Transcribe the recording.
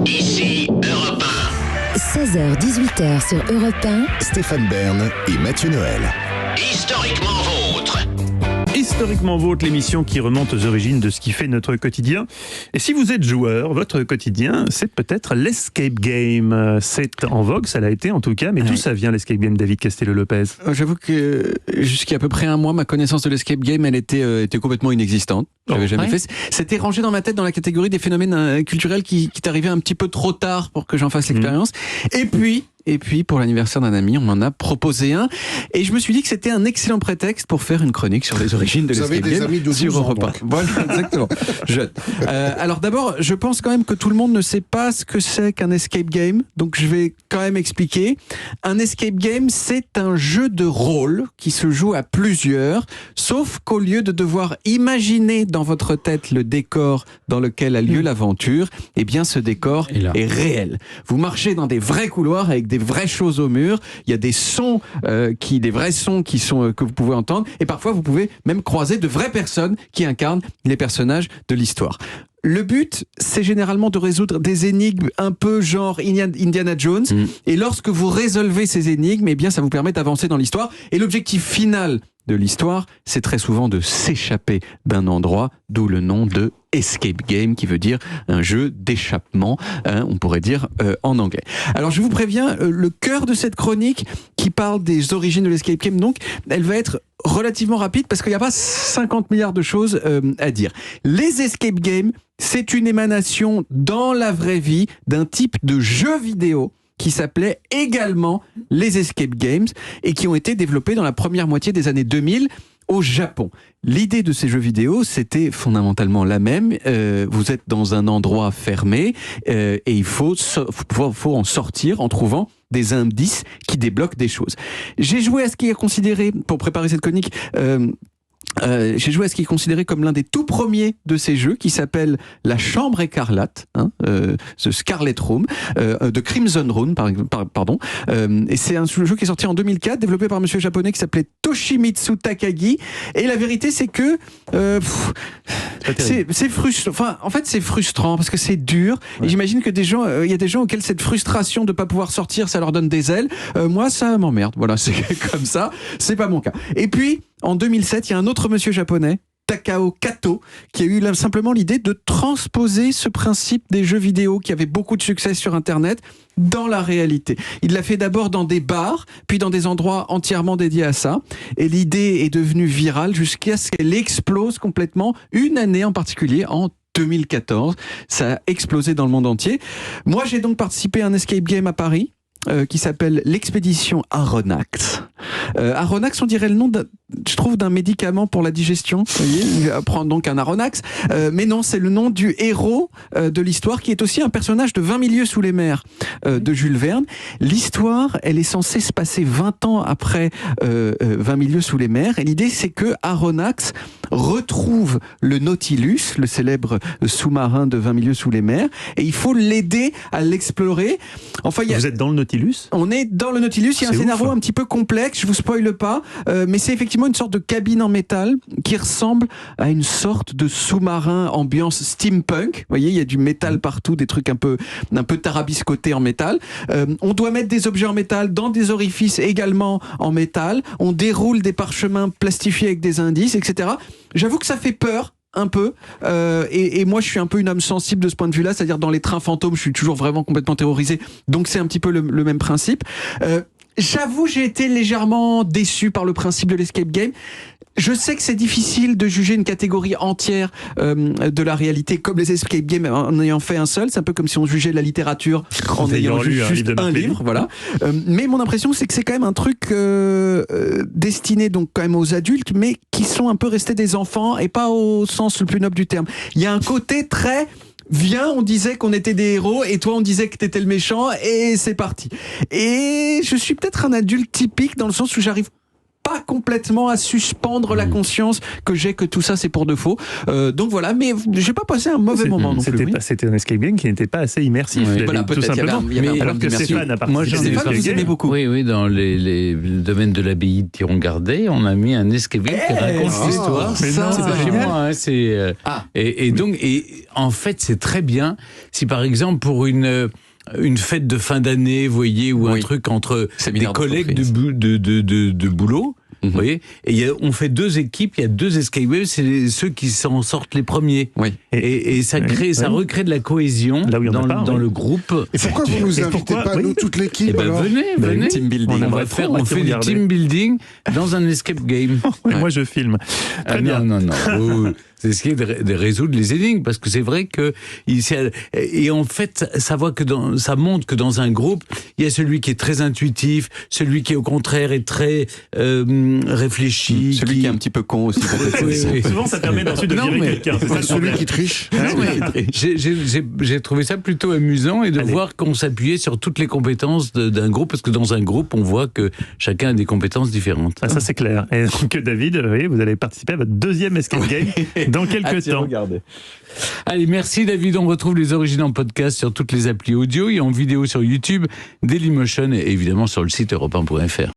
Ici Europe 16h-18h sur Europe 1. Stéphane Bern et Mathieu Noël. 1. Historiquement vôtre. Historiquement vôtre, l'émission qui remonte aux origines de ce qui fait notre quotidien. Et si vous êtes joueur, votre quotidien, c'est peut-être l'escape game. C'est en vogue, ça l'a été en tout cas, mais d'où ça vient l'escape game, David Castello-Lopez? J'avoue que jusqu'à peu près un mois, ma connaissance de l'escape game, elle était complètement inexistante. J'avais jamais fait. C'était rangé dans ma tête dans la catégorie des phénomènes culturels qui t'arrivaient un petit peu trop tard pour que j'en fasse l'expérience. Et puis, pour l'anniversaire d'un ami, on m'en a proposé un. Et je me suis dit que c'était un excellent prétexte pour faire une chronique sur les origines de l'escape game. Vous avez des amis de 12 ans, donc. Voilà, exactement. Jeune. Alors d'abord, je pense quand même que tout le monde ne sait pas ce que c'est qu'un escape game. Donc je vais quand même expliquer. Un escape game, c'est un jeu de rôle qui se joue à plusieurs. Sauf qu'au lieu de devoir imaginer dans votre tête le décor dans lequel a lieu l'aventure, eh bien ce décor est réel. Vous marchez dans des vrais couloirs avec des vraies choses au mur. Il y a des sons, des vrais sons que vous pouvez entendre. Et parfois, vous pouvez même croiser de vraies personnes qui incarnent les personnages de l'histoire. Le but, c'est généralement de résoudre des énigmes un peu genre Indiana Jones. Et lorsque vous résolvez ces énigmes, eh bien, ça vous permet d'avancer dans l'histoire. Et l'objectif final de l'histoire, c'est très souvent de s'échapper d'un endroit, d'où le nom de escape game, qui veut dire un jeu d'échappement, on pourrait dire en anglais. Alors je vous préviens, le cœur de cette chronique qui parle des origines de l'escape game, donc, elle va être relativement rapide parce qu'il n'y a pas 50 milliards de choses à dire. Les escape games, c'est une émanation dans la vraie vie d'un type de jeu vidéo qui s'appelait également les escape games et qui ont été développés dans la première moitié des années 2000 au Japon. L'idée de ces jeux vidéo, c'était fondamentalement la même. Vous êtes dans un endroit fermé et il faut en sortir en trouvant des indices qui débloquent des choses. J'ai joué à ce qui est considéré, pour préparer cette chronique, j'ai joué à ce qui est considéré comme l'un des tout premiers de ces jeux, qui s'appelle La Chambre Écarlate, The Scarlet Room, de Crimson Room, pardon. Et c'est un jeu qui est sorti en 2004, développé par un monsieur japonais qui s'appelait Toshimitsu Takagi. Et la vérité, c'est que c'est frustrant. Enfin, en fait, c'est frustrant parce que c'est dur. Ouais. Et j'imagine que il y a des gens auxquels cette frustration de pas pouvoir sortir, ça leur donne des ailes. Moi, ça m'emmerde. Voilà, c'est comme ça. C'est pas mon cas. Et puis, en 2007, il y a un autre monsieur japonais, Takao Kato, qui a eu simplement l'idée de transposer ce principe des jeux vidéo qui avait beaucoup de succès sur Internet dans la réalité. Il l'a fait d'abord dans des bars, puis dans des endroits entièrement dédiés à ça. Et l'idée est devenue virale jusqu'à ce qu'elle explose complètement, une année en particulier, en 2014. Ça a explosé dans le monde entier. Moi, j'ai donc participé à un escape game à Paris, qui s'appelle l'expédition Aronnax. Aronnax, on dirait le nom, je trouve, d'un médicament pour la digestion. Vous voyez, il va prendre donc un Aronnax. Mais non, c'est le nom du héros de l'histoire, qui est aussi un personnage de 20 milieux sous les mers de Jules Verne. L'histoire, elle est censée se passer 20 ans après 20 milieux sous les mers. Et l'idée, c'est que Aronnax retrouve le Nautilus, le célèbre sous-marin de 20 milieux sous les mers, et il faut l'aider à l'explorer. Enfin, Vous êtes dans le Nautilus ? On est dans le Nautilus, il y a un scénario un petit peu complexe, je vous spoile pas, mais c'est effectivement une sorte de cabine en métal qui ressemble à une sorte de sous-marin ambiance steampunk. Vous voyez, il y a du métal partout, des trucs un peu tarabiscotés en métal. On doit mettre des objets en métal dans des orifices également en métal. On déroule des parchemins plastifiés avec des indices, etc. J'avoue que ça fait peur. Un peu, et moi je suis un peu une âme sensible de ce point de vue-là, c'est-à-dire dans les trains fantômes, je suis toujours vraiment complètement terrorisé, donc c'est un petit peu le même principe. J'avoue, j'ai été légèrement déçu par le principe de l'escape game. Je sais que c'est difficile de juger une catégorie entière de la réalité comme les escape games en ayant fait un seul. C'est un peu comme si on jugeait la littérature en ayant lu juste un livre. Voilà. Mais mon impression, c'est que c'est quand même un truc destiné donc quand même aux adultes, mais qui sont un peu restés des enfants et pas au sens le plus noble du terme. Il y a un côté très... Viens, on disait qu'on était des héros et toi on disait que t'étais le méchant et c'est parti. Et je suis peut-être un adulte typique dans le sens où j'arrive pas pas complètement à suspendre la conscience que j'ai que tout ça c'est pour de faux. Donc voilà, mais j'ai pas passé un mauvais moment non plus. C'était un escape game qui n'était pas assez immersif, Oui. Voilà, tout peut-être, simplement. il y avait un Alors que Stéphane a participé à un Stéphane, escape vous aimez game. beaucoup. Oui, dans le domaine de l'abbaye de Thiron-Gardet, on a mis un escape game qui raconte l'histoire. Mais non, C'est pas chez moi, hein, c'est. Et donc, en fait, c'est très bien si par exemple pour une fête de fin d'année, vous voyez, ou un truc entre des collègues de boulot. Vous voyez, et on fait 2 équipes, il y a 2 escape games, c'est ceux qui s'en sortent les premiers. Oui. Et ça recrée de la cohésion Là où il y en a pas, dans le groupe. Et pourquoi vous nous invitez pas, nous, toute l'équipe Eh ben alors venez. Team building. On fait du team building dans un escape game. Ouais, moi, je filme. Très bien. Non. C'est essayer de résoudre les énigmes, parce que c'est vrai que et en fait ça montre que dans un groupe il y a celui qui est très intuitif, celui qui au contraire est très réfléchi, Celui qui est un petit peu con aussi. Oui. Souvent, ça permet ensuite de virer quelqu'un. C'est ça le Celui problème. qui triche. J'ai trouvé ça plutôt amusant, et de voir qu'on s'appuyait sur toutes les compétences d'un groupe, parce que dans un groupe on voit que chacun a des compétences différentes. Ah, ça, c'est clair. Et donc, David, vous voyez, vous allez participer à votre 2e escape game dans quelques temps. Allez, merci David, on retrouve les origines en podcast sur toutes les applis audio et en vidéo sur YouTube, Dailymotion et évidemment sur le site europe1.fr.